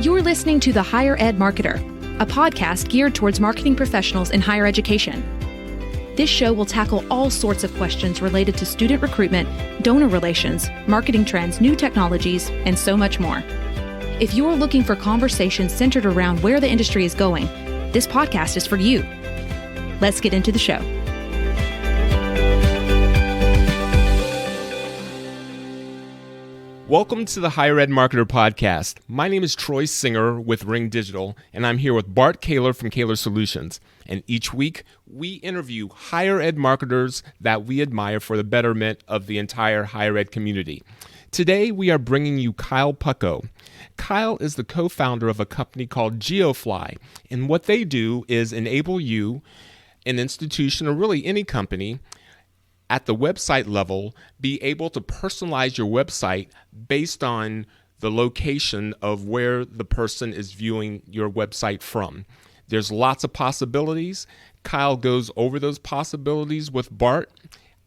You're listening to The Higher Ed Marketer, a podcast geared towards marketing professionals in higher education. This show will tackle all sorts of questions related to student recruitment, donor relations, marketing trends, new technologies, and so much more. If you're looking for conversations centered around where the industry is going, this podcast is for you. Let's get into the show. Welcome to the Higher Ed Marketer Podcast. My name is Troy Singer with Ring Digital, and I'm here with Bart Kaler from Kaler Solutions. And each week, we interview higher ed marketers that we admire for the betterment of the entire higher ed community. Today, we are bringing you Kyle Pucko. Kyle is the co-founder of a company called Geofli, and what they do is enable you, an institution, or really any company, at the website level, be able to personalize your website based on the location of where the person is viewing your website from. There's lots of possibilities. Kyle goes over those possibilities with Bart.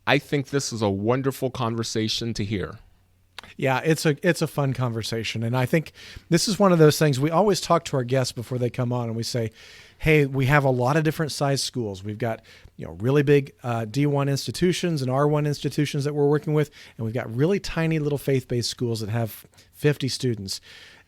I think this is a wonderful conversation to hear. Yeah, it's a fun conversation. And I think this is one of those things we always talk to our guests before they come on, and we say, hey, we have a lot of different size schools. We've got, really big D1 institutions and R1 institutions that we're working with, and we've got really tiny little faith-based schools that have 50 students.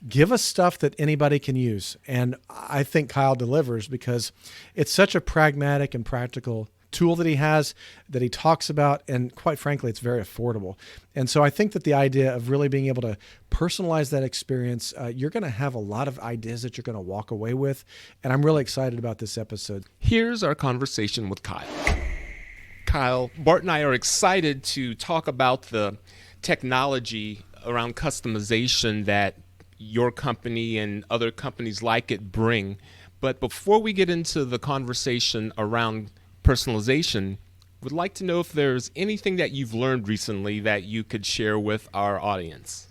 Give us stuff that anybody can use. And I think Kyle delivers because it's such a pragmatic and practical tool that he has, that he talks about, and quite frankly, it's very affordable. And so I think that the idea of really being able to personalize that experience, you're going to have a lot of ideas that you're going to walk away with, and I'm really excited about this episode. Here's our conversation with Kyle. Kyle, Bart and I are excited to talk about the technology around customization that your company and other companies like it bring. But before we get into the conversation around personalization, would like to know if there's anything that you've learned recently that you could share with our audience.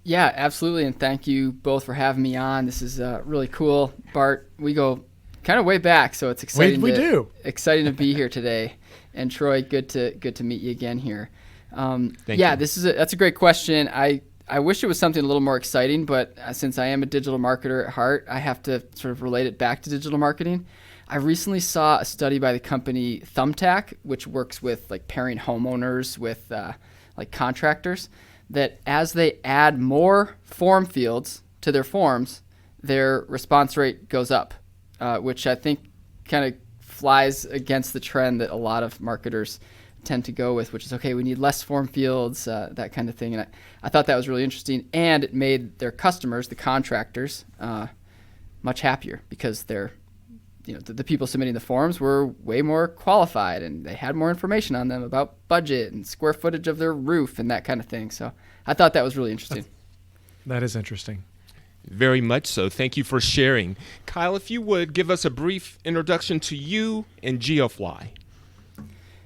Yeah, absolutely. And thank you both for having me on. This is really cool. Bart, we go kind of way back, so it's exciting. We do. Exciting to be here today. And Troy, good to meet you again here. Thank you. That's a great question. I wish it was something a little more exciting, but since I am a digital marketer at heart, I have to sort of relate it back to digital marketing. I recently saw a study by the company Thumbtack, which works with like pairing homeowners with like contractors, that as they add more form fields to their forms, their response rate goes up, which I think kind of flies against the trend that a lot of marketers tend to go with, which is, okay, we need less form fields, that kind of thing. And I thought that was really interesting. And it made their customers, the contractors, much happier because they're, the people submitting the forms were way more qualified and they had more information on them about budget and square footage of their roof and that kind of thing. So I thought that was really interesting. That is interesting. Very much so. Thank you for sharing. Kyle, if you would give us a brief introduction to you and Geofli.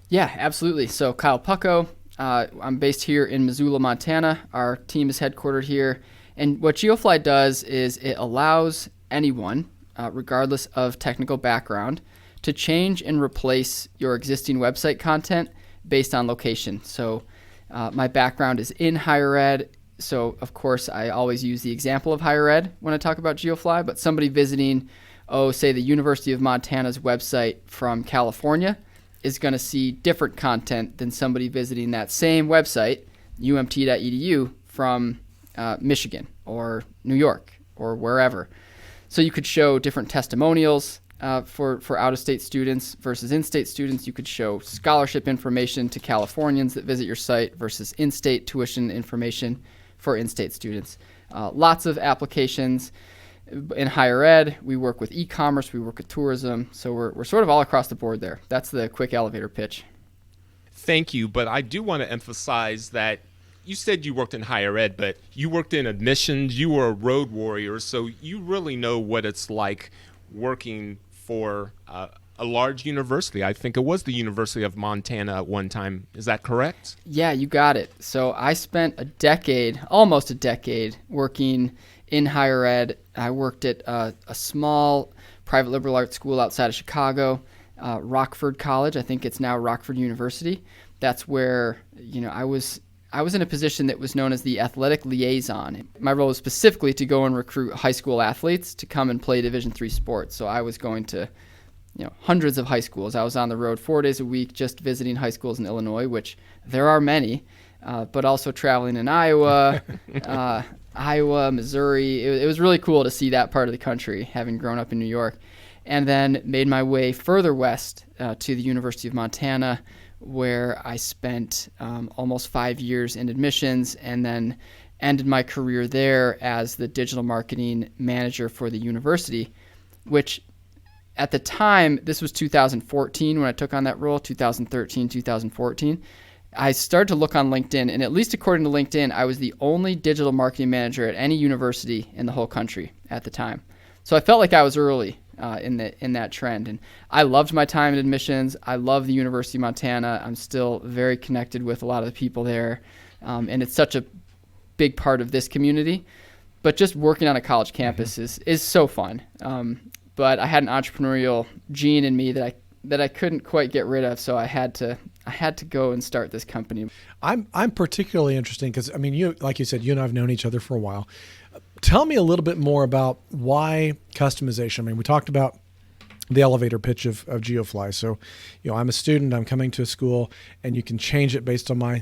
Yeah, absolutely. So Kyle Pucko, I'm based here in Missoula, Montana. Our team is headquartered here. And what Geofli does is it allows anyone, regardless of technical background, to change and replace your existing website content based on location. So my background is in higher ed. So, of course, I always use the example of higher ed when I talk about Geofli. But somebody visiting, say, the University of Montana's website from California is going to see different content than somebody visiting that same website, umt.edu, from Michigan or New York or wherever. So you could show different testimonials for out-of-state students versus in-state students. You could show scholarship information to Californians that visit your site versus in-state tuition information for in-state students. Lots of applications. In higher ed, we work with e-commerce, we work with tourism, so we're sort of all across the board there. That's the quick elevator pitch. Thank you, but I do want to emphasize that you said you worked in higher ed, but you worked in admissions, you were a road warrior, so you really know what it's like working for a large university. I think it was the University of Montana at one time. Is that correct? Yeah, you got it. So I spent almost a decade working in higher ed. I worked at a small private liberal arts school outside of Chicago, Rockford College. I think it's now Rockford University. That's where, I I was in a position that was known as the athletic liaison. My role was specifically to go and recruit high school athletes to come and play Division III sports. So I was going to, hundreds of high schools. I was on the road 4 days a week just visiting high schools in Illinois, which there are many, but also traveling in Iowa, Missouri. It was really cool to see that part of the country, having grown up in New York. And then made my way further west to the University of Montana, where I spent almost 5 years in admissions, and then ended my career there as the digital marketing manager for the university, which at the time, this was 2014 when I took on that role, 2013, 2014. I started to look on LinkedIn, and at least according to LinkedIn, I was the only digital marketing manager at any university in the whole country at the time. So I felt like I was early in that trend. And I loved my time in admissions. I love the University of Montana. I'm still very connected with a lot of the people there. And it's such a big part of this community. But just working on a college campus is so fun. But I had an entrepreneurial gene in me that I couldn't quite get rid of, so I had to go and start this company. I'm particularly interested because, you, like you said, you and I have known each other for a while. Tell me a little bit more about why customization. We talked about the elevator pitch of Geofli. So, I'm a student, I'm coming to a school, and you can change it based on my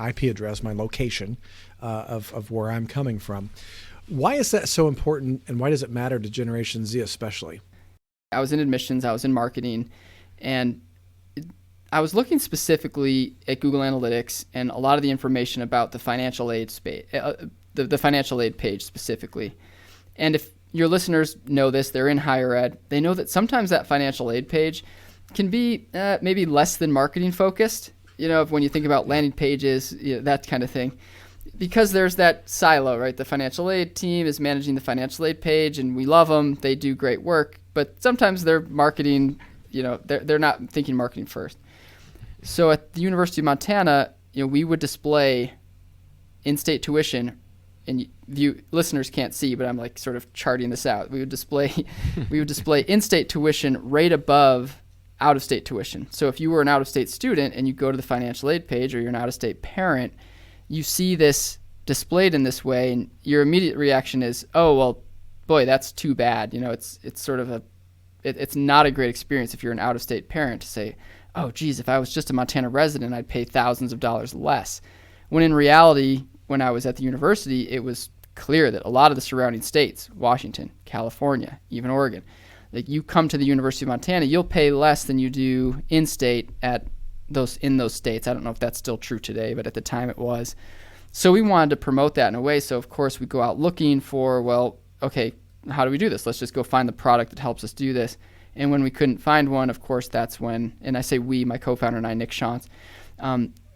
IP address, my location of where I'm coming from. Why is that so important, and why does it matter to Generation Z especially? I was in admissions, I was in marketing, and I was looking specifically at Google Analytics and a lot of the information about the financial aid space, the financial aid page specifically. And if your listeners know this, they're in higher ed, they know that sometimes that financial aid page can be maybe less than marketing focused, when you think about landing pages, that kind of thing. Because there's that silo, right? The financial aid team is managing the financial aid page, and we love them. They do great work, but sometimes they're marketing, they're not thinking marketing first. So at the University of Montana, we would display in-state tuition, and listeners can't see, but I'm like sort of charting this out. We would display in-state tuition right above out-of-state tuition. So if you were an out-of-state student and you go to the financial aid page, or you're an out-of-state parent, you see this displayed in this way, and your immediate reaction is, oh, well, boy, that's too bad. It's sort of it's not a great experience if you're an out-of-state parent to say, oh, geez, if I was just a Montana resident, I'd pay thousands of dollars less. When in reality, when I was at the university, it was clear that a lot of the surrounding states, Washington, California, even Oregon, like you come to the University of Montana, you'll pay less than you do in-state in those states. I don't know if that's still true today, but at the time it was. So we wanted to promote that in a way. So of course we go out looking for, well, okay, how do we do this? Let's just go find the product that helps us do this. And when we couldn't find one, of course, that's when, and I say we, my co-founder and I, Nick Shantz,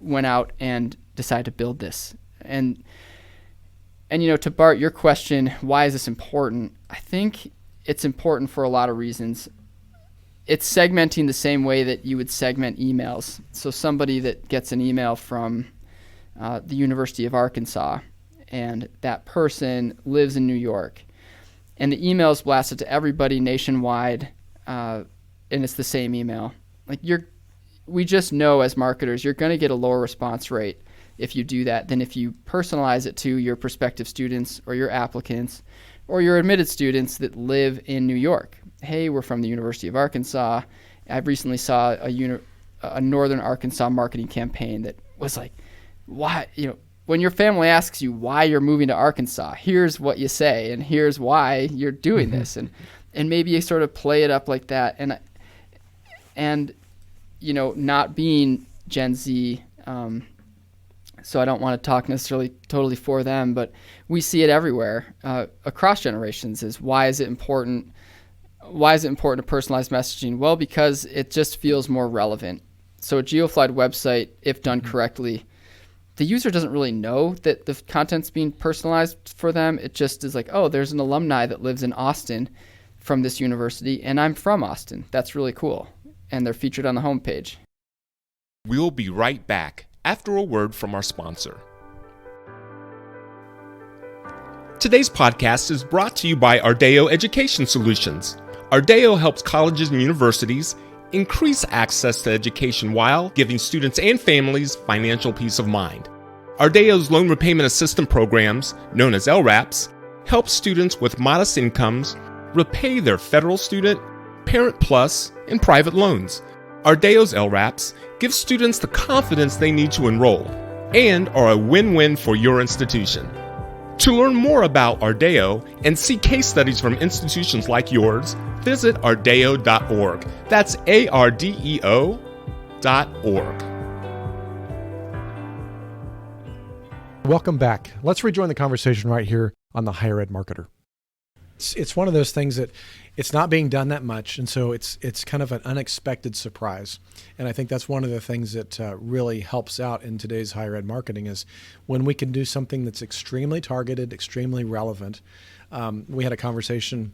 went out and decided to build this. And to Bart, your question, why is this important? I think it's important for a lot of reasons. It's segmenting the same way that you would segment emails. So somebody that gets an email from the University of Arkansas, and that person lives in New York, and the email is blasted to everybody nationwide, and it's the same email. We just know as marketers, you're going to get a lower response rate if you do that than if you personalize it to your prospective students or your applicants or your admitted students that live in New York. Hey, we're from the University of Arkansas. I recently saw a Northern Arkansas marketing campaign that was like, why, when your family asks you why you're moving to Arkansas, here's what you say, and here's why you're doing this. And maybe you sort of play it up like that. And not being Gen Z, so I don't want to talk necessarily totally for them, but we see it everywhere across generations. Is why is it important? Why is it important to personalize messaging? Well, because it just feels more relevant. So a Geofli website, if done correctly, the user doesn't really know that the content's being personalized for them. It just is like, oh, there's an alumni that lives in Austin from this university, and I'm from Austin. That's really cool. And they're featured on the homepage. We'll be right back after a word from our sponsor. Today's podcast is brought to you by Ardeo Education Solutions. Ardeo helps colleges and universities increase access to education while giving students and families financial peace of mind. Ardeo's loan repayment assistance programs, known as LRAPs, help students with modest incomes repay their federal student, Parent Plus, and private loans. Ardeo's LRAPs give students the confidence they need to enroll and are a win-win for your institution. To learn more about Ardeo and see case studies from institutions like yours, visit ardeo.org. That's ARDEO.org. Welcome back. Let's rejoin the conversation right here on the Higher Ed Marketer. It's one of those things that it's not being done that much, and so it's kind of an unexpected surprise. And I think that's one of the things that really helps out in today's higher ed marketing is when we can do something that's extremely targeted, extremely relevant. We had a conversation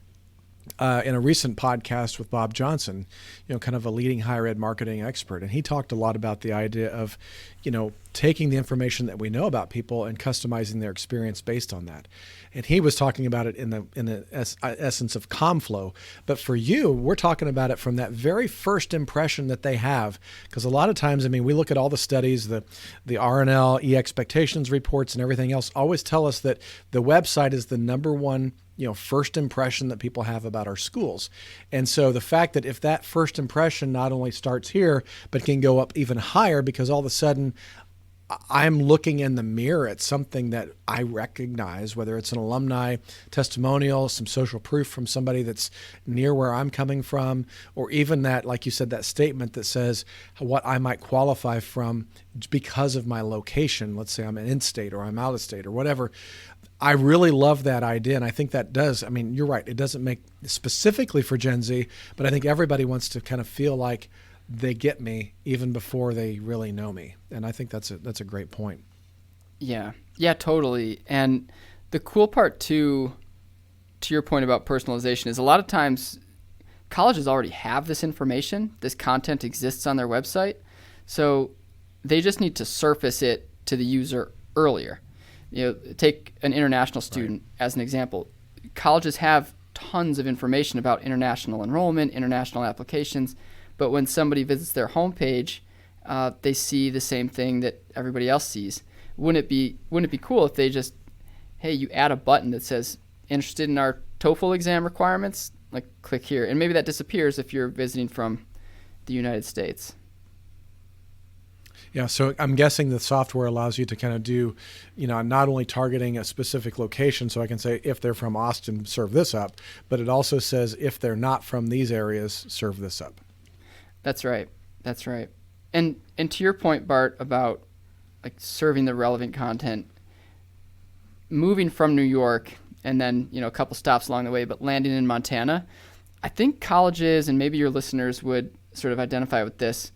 in a recent podcast with Bob Johnson, kind of a leading higher ed marketing expert. And he talked a lot about the idea of, taking the information that we know about people and customizing their experience based on that. And he was talking about it in the essence of ComFlow. But for you, we're talking about it from that very first impression that they have. Because a lot of times, we look at all the studies, the RNL, e-expectations reports and everything else always tell us that the website is the number one first impression that people have about our schools. And so the fact that if that first impression not only starts here, but can go up even higher because all of a sudden I'm looking in the mirror at something that I recognize, whether it's an alumni testimonial, some social proof from somebody that's near where I'm coming from, or even that, like you said, that statement that says what I might qualify from because of my location. Let's say I'm in-state or I'm out-of-state or whatever. I really love that idea, and I think that does. You're right. It doesn't make specifically for Gen Z, but I think everybody wants to kind of feel like they get me even before they really know me, and I think that's a great point. Yeah, totally. And the cool part too, to your point about personalization, is a lot of times colleges already have this information. This content exists on their website, so they just need to surface it to the user earlier. Take an international student as an example. Colleges have tons of information about international enrollment, international applications, but when somebody visits their homepage, they see the same thing that everybody else sees. Wouldn't it be cool if they just, hey, you add a button that says interested in our TOEFL exam requirements? Like, click here, and maybe that disappears if you're visiting from the United States. Yeah, so I'm guessing the software allows you to kind of do, not only targeting a specific location, so I can say if they're from Austin, serve this up, but it also says if they're not from these areas, serve this up. That's right. And to your point, Bart, about like serving the relevant content, moving from New York and then, a couple stops along the way, but landing in Montana, I think colleges, and maybe your listeners would sort of identify with this,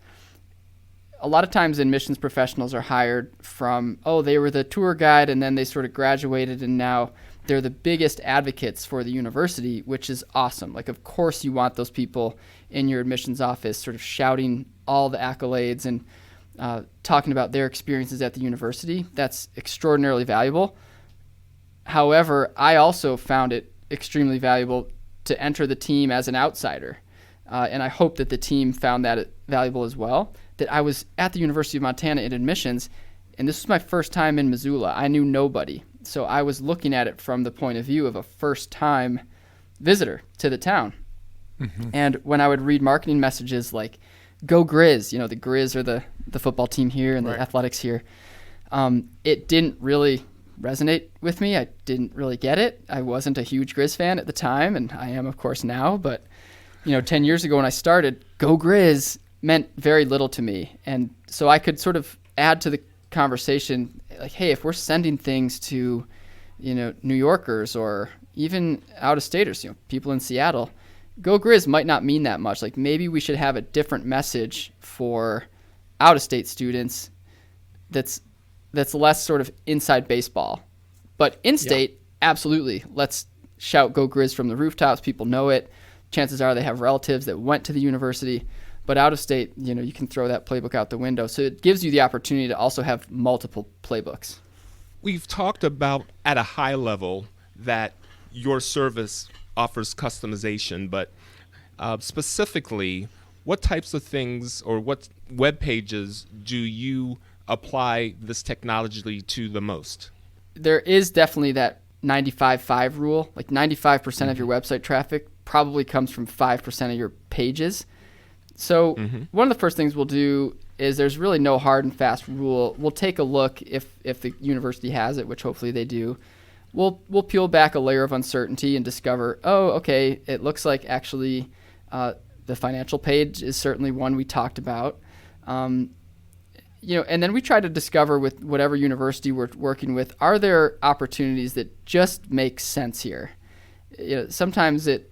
a lot of times admissions professionals are hired from, they were the tour guide and then they sort of graduated and now they're the biggest advocates for the university, which is awesome. Like, of course you want those people in your admissions office sort of shouting all the accolades and talking about their experiences at the university. That's extraordinarily valuable. However, I also found it extremely valuable to enter the team as an outsider. And I hope that the team found that valuable as well. That I was at the University of Montana in admissions, and this was my first time in Missoula. I knew nobody. So I was looking at it from the point of view of a first-time visitor to the town. Mm-hmm. And when I would read marketing messages like, go Grizz, the Grizz are the football team here and the athletics here, it didn't really resonate with me. I didn't really get it. I wasn't a huge Grizz fan at the time, and I am, of course, now. But 10 years ago when I started, go Grizz meant very little to me. And so I could sort of add to the conversation, like, hey, if we're sending things to, New Yorkers or even out-of-staters, people in Seattle, go Grizz might not mean that much. Like, maybe we should have a different message for out-of-state students that's less sort of inside baseball. But in-state, absolutely. Let's shout go Grizz from the rooftops. People know it. Chances are they have relatives that went to the university. But out of state, you can throw that playbook out the window. So it gives you the opportunity to also have multiple playbooks. We've talked about at a high level that your service offers customization, but specifically, what types of things or what web pages do you apply this technology to the most? There is definitely that 95-5 rule. Like 95% of your website traffic probably comes from 5% of your pages. So one of the first things we'll do is there's really no hard and fast rule. We'll take a look if the university has it, which hopefully they do. We'll peel back a layer of uncertainty and discover, oh, okay, it looks like actually the financial page is certainly one we talked about. And then we try to discover with whatever university we're working with, are there opportunities that just make sense here? Sometimes it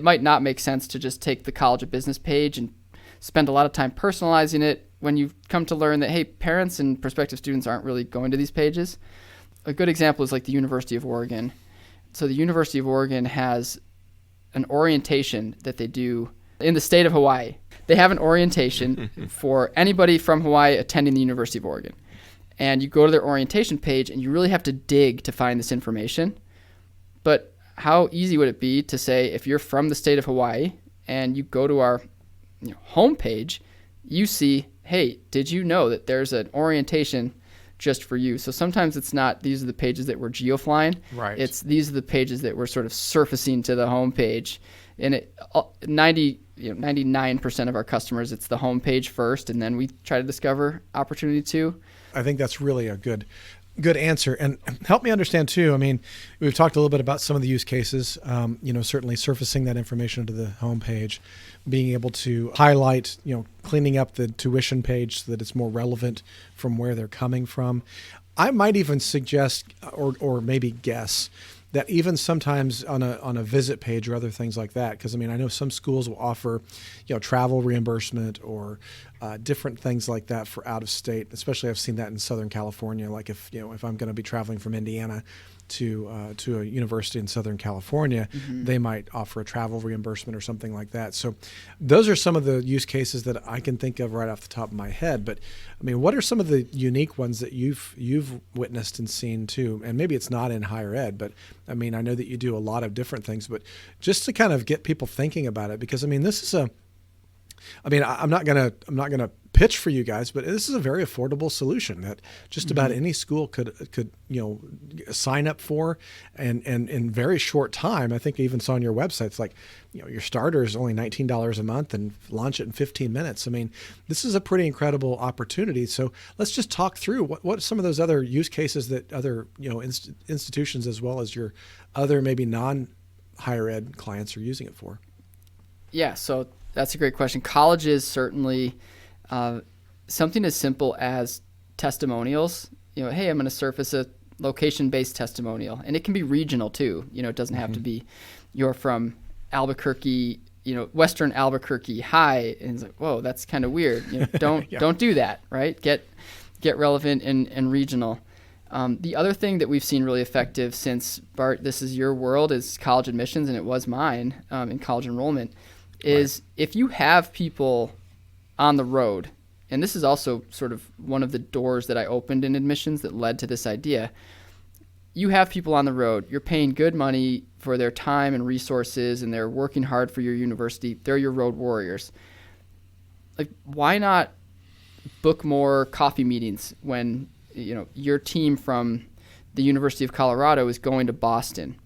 might not make sense to just take the College of Business page and spend a lot of time personalizing it when you come to learn that, hey, parents and prospective students aren't really going to these pages. A good example is like the University of Oregon. So the University of Oregon has an orientation that they do in the state of Hawaii. They have an orientation for anybody from Hawaii attending the University of Oregon. And you go to their orientation page and you really have to dig to find this information. But how easy would it be to say, if you're from the state of Hawaii and you go to our homepage, you see, hey, did you know that there's an orientation just for you? So sometimes it's not these are the pages that we're geoflying. Right. It's these are the pages that we're sort of surfacing to the homepage. And 99% of our customers, it's the homepage first, and then we try to discover opportunity too. I think that's really a good answer. And help me understand too. I mean, we've talked a little bit about some of the use cases, certainly surfacing that information to the homepage, being able to highlight, cleaning up the tuition page so that it's more relevant from where they're coming from. I might even suggest or maybe guess that even sometimes on a visit page or other things like that, because I know some schools will offer, travel reimbursement or different things like that for out of state. Especially I've seen that in Southern California. Like if I'm going to be traveling from Indiana to a university in Southern California, they might offer a travel reimbursement or something like that. So those are some of the use cases that I can think of right off the top of my head. But what are some of the unique ones that you've witnessed and seen too? And maybe it's not in higher ed, but I know that you do a lot of different things, but just to kind of get people thinking about it, because this is I'm not gonna pitch for you guys, but this is a very affordable solution that just about any school could sign up for, and in very short time. I think I even saw on your website, it's like your starter is only $19 a month and launch it in 15 minutes. This is a pretty incredible opportunity. So let's just talk through what some of those other use cases that other institutions as well as your other maybe non-higher ed clients are using it for. Yeah, so that's a great question. Colleges certainly. Something as simple as testimonials, hey, I'm going to surface a location-based testimonial, and it can be regional too. It doesn't have to be you're from Albuquerque, Western Albuquerque High, and it's like, whoa, that's kind of weird. Don't do that, right? Get relevant and regional. The other thing that we've seen really effective since, Bart, this is your world, is college admissions, and it was mine in college enrollment, is if you have people on the road, and this is also sort of one of the doors that I opened in admissions that led to this idea. You have people on the road. You're paying good money for their time and resources, and they're working hard for your university. They're your road warriors. Like, why not book more coffee meetings when your team from the University of Colorado is going to Boston?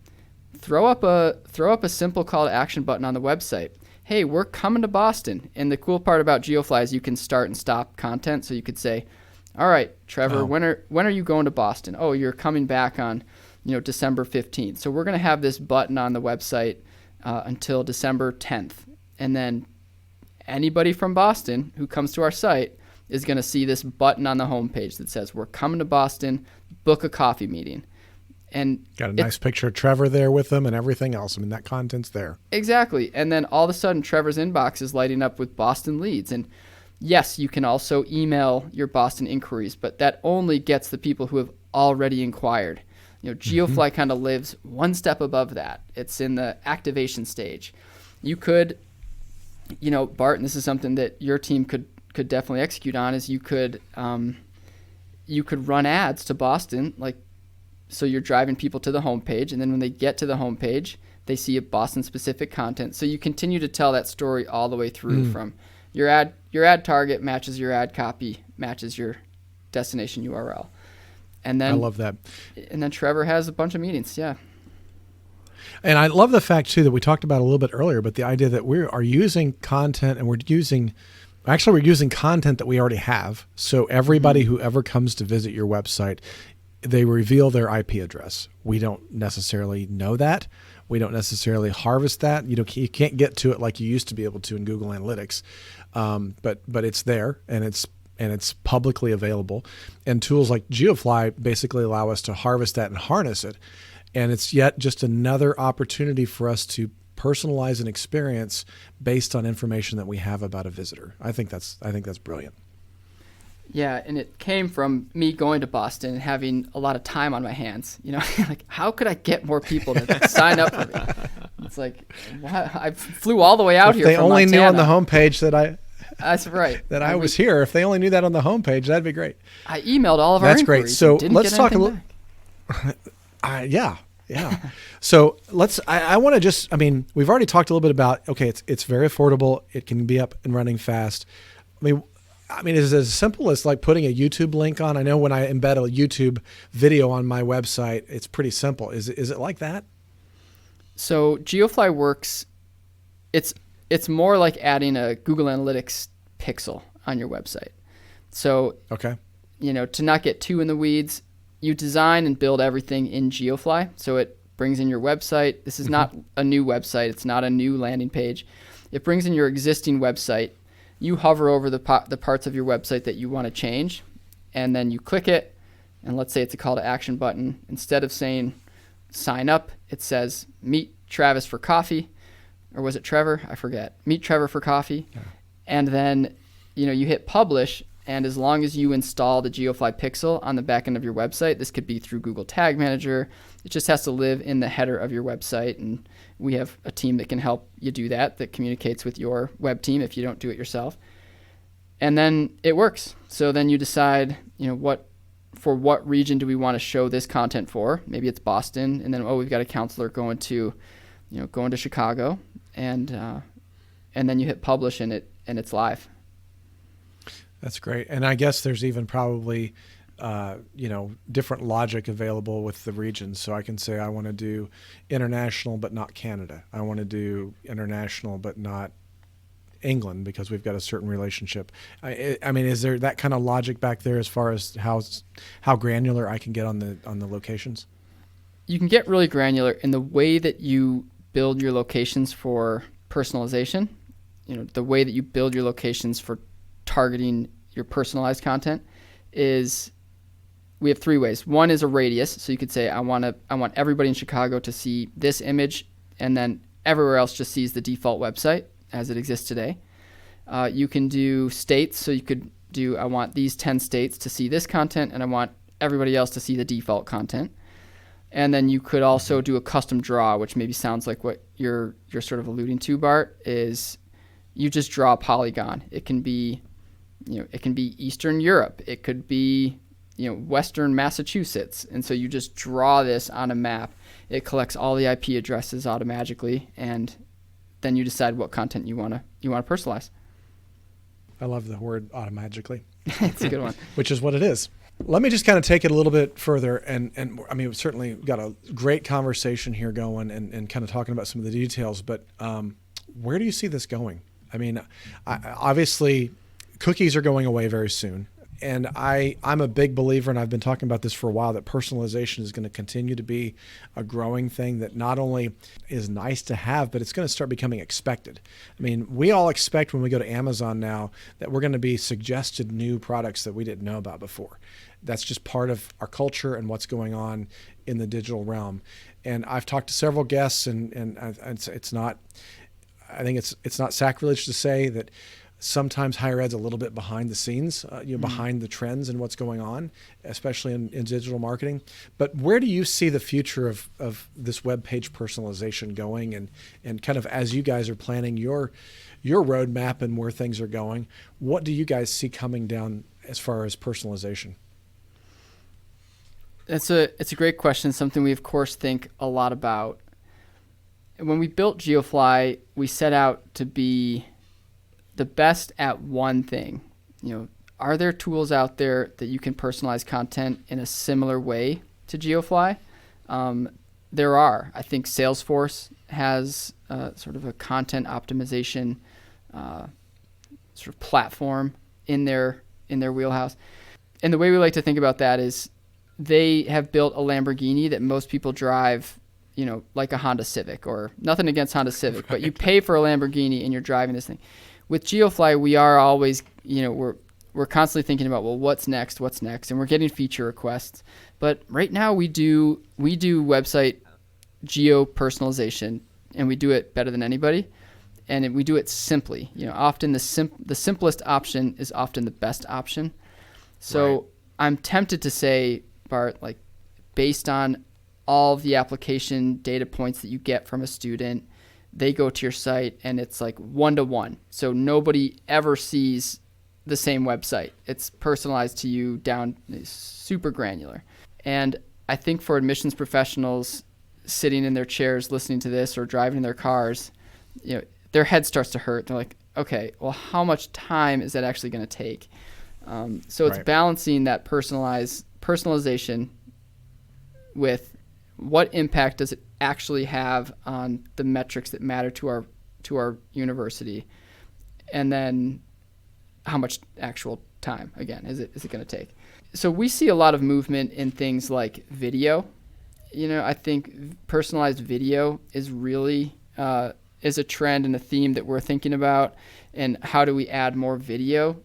Throw up a simple call to action button on the website. Hey, we're coming to Boston. And the cool part about Geofli is you can start and stop content. So you could say, all right, Trevor, when are you going to Boston? Oh, you're coming back on, December 15th. So we're going to have this button on the website until December 10th. And then anybody from Boston who comes to our site is going to see this button on the homepage that says, we're coming to Boston, book a coffee meeting. And got a nice picture of Trevor there with them and everything else. That content's there. Exactly. And then all of a sudden, Trevor's inbox is lighting up with Boston leads. And yes, you can also email your Boston inquiries, but that only gets the people who have already inquired. Geofli kind of lives one step above that. It's in the activation stage. You could, Bart, and this is something that your team could definitely execute on, is you could run ads to Boston, so you're driving people to the homepage, and then when they get to the homepage, they see a Boston-specific content. So you continue to tell that story all the way through from your ad target matches your ad copy, matches your destination URL. And then I love that. And then Trevor has a bunch of meetings. Yeah. And I love the fact too that we talked about a little bit earlier, but the idea that we are using content and we're using content that we already have. So everybody who ever comes to visit your website, they reveal their IP address. We don't necessarily know that. We don't necessarily harvest that. You can't get to it like you used to be able to in Google Analytics, but it's there and it's publicly available. And tools like Geofli basically allow us to harvest that and harness it. And it's yet just another opportunity for us to personalize an experience based on information that we have about a visitor. I think that's brilliant. Yeah, and it came from me going to Boston and having a lot of time on my hands. Like, how could I get more people to sign up for me? It's like, I flew all the way out here. If they from only Montana. knew on the homepage that That's right. that I was here. If they only knew that on the homepage, that'd be great. I emailed all of our That's inquiries. great. So and let's didn't talk get a anything little. back. Yeah. So I want to we've already talked a little bit about, okay, it's very affordable. It can be up and running fast. I mean, is it as simple as like putting a YouTube link on? I know when I embed a YouTube video on my website, it's pretty simple. Is it like that? So Geofli works. It's more like adding a Google Analytics pixel on your website. So, okay, to not get too in the weeds, you design and build everything in Geofli. So it brings in your website. This is not a new website. It's not a new landing page. It brings in your existing website. You hover over the parts of your website that you want to change, and then you click it, and let's say it's a call to action button. Instead of saying sign up, it says meet Travis for coffee, or was it Trevor? I forget. Meet Trevor for coffee. Yeah. And then you hit publish, and as long as you install the Geofli pixel on the back end of your website, this could be through Google Tag Manager. It just has to live in the header of your website, and we have a team that can help you do that communicates with your web team if you don't do it yourself. And then it works. So then you decide, for what region do we want to show this content for? Maybe it's Boston, and then we've got a counselor going to Chicago, and then you hit publish, and it's live. That's great. And I guess there's even probably different logic available with the regions. So I can say I want to do international but not Canada. I want to do international but not England because we've got a certain relationship. I mean, is there that kind of logic back there as far as how granular I can get on the locations? You can get really granular in the way that you build your locations for personalization. The way that you build your locations for targeting your personalized content is we have three ways. One is a radius. So you could say, I want everybody in Chicago to see this image, and then everywhere else just sees the default website as it exists today. You can do states. So you could do, I want these 10 states to see this content, and I want everybody else to see the default content. And then you could also do a custom draw, which maybe sounds like what you're sort of alluding to, Bart, is you just draw a polygon. It can be, Eastern Europe. It could be, Western Massachusetts. And so you just draw this on a map. It collects all the IP addresses automatically, and then you decide what content you want to personalize. I love the word automagically. It's a good one. Which is what it is. Let me just kind of take it a little bit further. And I mean, we've certainly got a great conversation here going and kind of talking about some of the details, but where do you see this going? I mean, obviously cookies are going away very soon. And I'm a big believer, and I've been talking about this for a while, that personalization is going to continue to be a growing thing that not only is nice to have, but it's going to start becoming expected. I mean, we all expect when we go to Amazon now that we're going to be suggested new products that we didn't know about before. That's just part of our culture and what's going on in the digital realm. And I've talked to several guests, and it's not, I think it's not sacrilege to say that sometimes higher ed's a little bit behind the scenes, behind the trends and what's going on, especially in digital marketing. But where do you see the future of this web page personalization going? And kind of as you guys are planning your roadmap and where things are going, what do you guys see coming down as far as personalization? It's a great question, something we of course think a lot about. When we built Geofli, we set out to be the best at one thing. are there tools out there that you can personalize content in a similar way to Geofli? There are. I think Salesforce has sort of a content optimization sort of platform in their wheelhouse. And the way we like to think about that is they have built a Lamborghini that most people drive, like a Honda Civic, or nothing against Honda Civic, but you pay for a Lamborghini and you're driving this thing. With Geofli, we are always, we're constantly thinking about, well, what's next, and we're getting feature requests. But right now we do website geo personalization, and we do it better than anybody, and we do it simply. Often the simplest option is often the best option. So right. I'm tempted to say, Bart, like based on all of the application data points that you get from a student, they go to your site and it's like 1-to-1. So nobody ever sees the same website. It's personalized to you down, super granular. And I think for admissions professionals sitting in their chairs listening to this or driving in their cars, their head starts to hurt. They're like, okay, well, how much time is that actually going to take? So it's balancing that personalization with what impact does it actually have on the metrics that matter to our university, and then how much actual time again is it going to take. So we see a lot of movement in things like video. I think personalized video is really is a trend and a theme that we're thinking about, and how do we add more video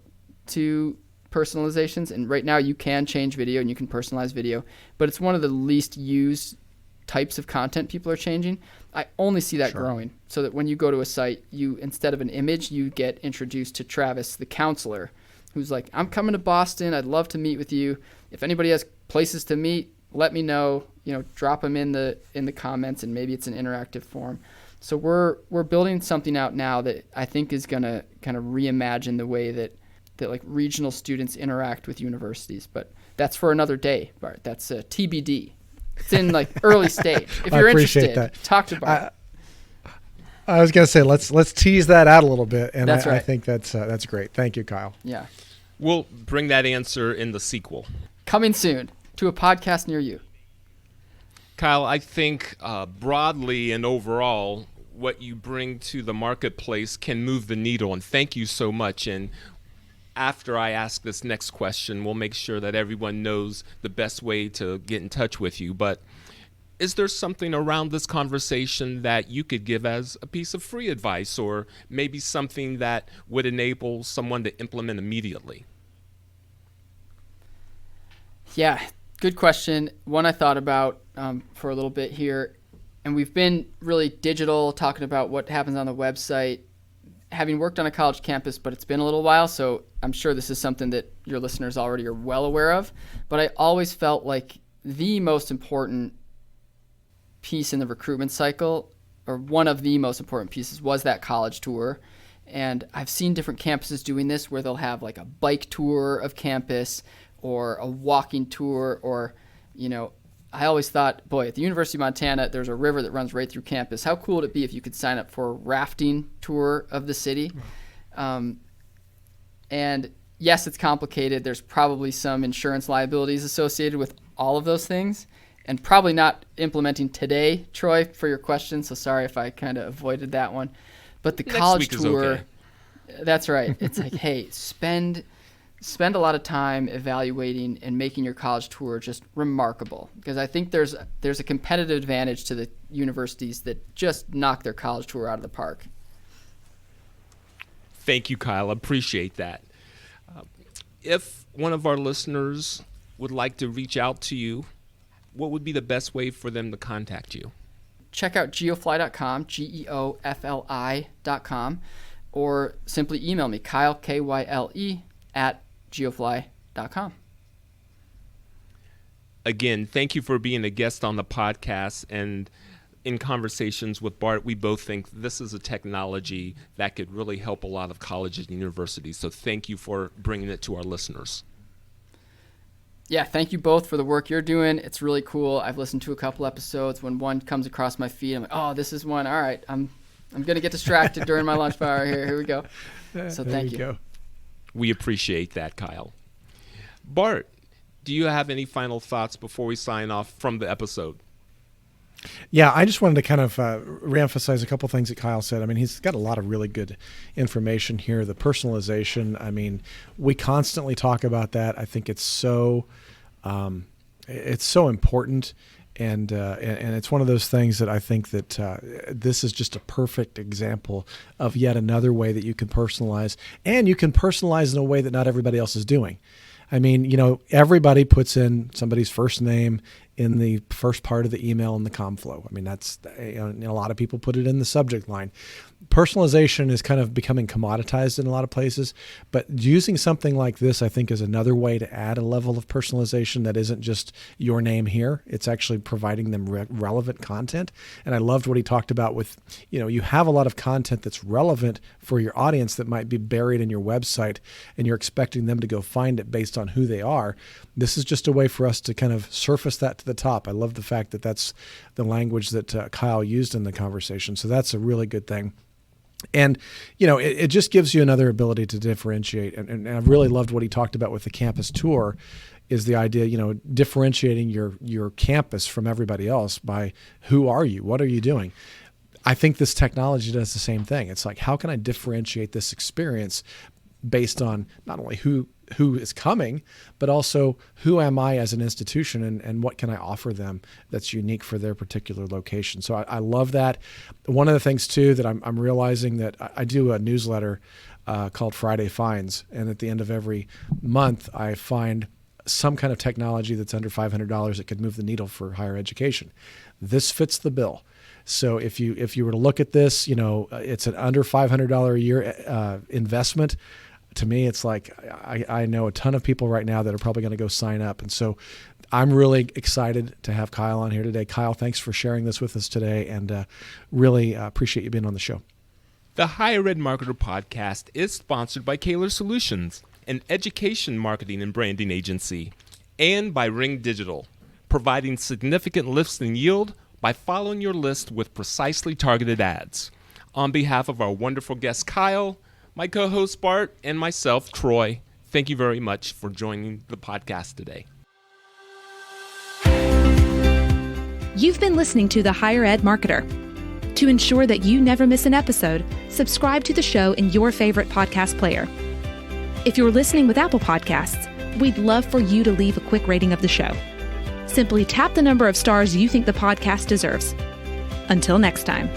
to personalizations. And right now you can change video and you can personalize video, but it's one of the least used types of content people are changing. I only see that growing, so that when you go to a site, you, instead of an image, you get introduced to Travis, the counselor, who's like, I'm coming to Boston. I'd love to meet with you. If anybody has places to meet, let me know, drop them in the comments, and maybe it's an interactive form. So we're building something out now that I think is going to kind of reimagine the way that like regional students interact with universities. But that's for another day, Bart. That's a TBD. It's in like early stage. If you're interested, talk to Bart. I was going to say, let's tease that out a little bit. And that's right. I think that's great. Thank you, Kyle. Yeah. We'll bring that answer in the sequel. Coming soon to a podcast near you. Kyle, I think broadly and overall, what you bring to the marketplace can move the needle. And thank you so much. And after I ask this next question, we'll make sure that everyone knows the best way to get in touch with you. But is there something around this conversation that you could give as a piece of free advice, or maybe something that would enable someone to implement immediately? Yeah, good question. One I thought about for a little bit here. And we've been really digital, talking about what happens on the website, having worked on a college campus, but it's been a little while, so I'm sure this is something that your listeners already are well aware of. But I always felt like the most important piece in the recruitment cycle, or one of the most important pieces, was that college tour. And I've seen different campuses doing this, where they'll have like a bike tour of campus or a walking tour, or, I always thought, boy, at the University of Montana, there's a river that runs right through campus. How cool would it be if you could sign up for a rafting tour of the city? And yes, it's complicated. There's probably some insurance liabilities associated with all of those things, and probably not implementing today, Troy, for your question. So sorry if I kind of avoided that one. But the college tour, okay. That's right. It's like, hey, spend a lot of time evaluating and making your college tour just remarkable, because I think there's a competitive advantage to the universities that just knock their college tour out of the park. Thank you, Kyle. Appreciate that. If one of our listeners would like to reach out to you, what would be the best way for them to contact you? Check out geofli.com, geofli.com, or simply email me, Kyle, Kyle, @geofli.com. Again, thank you for being a guest on the podcast. And in conversations with Bart, we both think this is a technology that could really help a lot of colleges and universities. So thank you for bringing it to our listeners. Yeah, thank you both for the work you're doing. It's really cool. I've listened to a couple episodes. When one comes across my feed, I'm like, oh, this is one. All right, I'm going to get distracted during my lunch hour here. Here we go. So thank you. Go. We appreciate that, Kyle. Bart, do you have any final thoughts before we sign off from the episode? Yeah, I just wanted to kind of reemphasize a couple things that Kyle said. I mean, he's got a lot of really good information here. The personalization, I mean, we constantly talk about that. I think it's so important. And it's one of those things that I think that this is just a perfect example of yet another way that you can personalize. And you can personalize in a way that not everybody else is doing. I mean, you know, everybody puts in somebody's first name in the first part of the email in the comm flow. I mean, that's, you know, a lot of people put it in the subject line. Personalization is kind of becoming commoditized in a lot of places, but using something like this, I think, is another way to add a level of personalization that isn't just your name here. It's actually providing them relevant content. And I loved what he talked about with, you know, you have a lot of content that's relevant for your audience that might be buried in your website, and you're expecting them to go find it based on who they are. This is just a way for us to kind of surface that to the top. I love the fact that that's the language that Kyle used in the conversation. So that's a really good thing. And, you know, it just gives you another ability to differentiate. And I really loved what he talked about with the campus tour, is the idea, you know, differentiating your campus from everybody else by who are you? What are you doing? I think this technology does the same thing. It's like, how can I differentiate this experience based on not only who is coming, but also who am I as an institution, and what can I offer them that's unique for their particular location. So I love that. One of the things too that I'm realizing, that I do a newsletter called Friday Finds, and at the end of every month I find some kind of technology that's under $500 that could move the needle for higher education. This fits the bill. So if you were to look at this, you know, it's an under $500 a year investment. To me, it's like, I know a ton of people right now that are probably going to go sign up. And so I'm really excited to have Kyle on here today. Kyle, thanks for sharing this with us today, and really appreciate you being on the show. The Higher Ed Marketer podcast is sponsored by Kaler Solutions, an education marketing and branding agency, and by Ring Digital, providing significant lifts in yield by following your list with precisely targeted ads. On behalf of our wonderful guest, Kyle, my co-host Bart, and myself, Troy, thank you very much for joining the podcast today. You've been listening to The Higher Ed Marketer. To ensure that you never miss an episode, subscribe to the show in your favorite podcast player. If you're listening with Apple Podcasts, we'd love for you to leave a quick rating of the show. Simply tap the number of stars you think the podcast deserves. Until next time.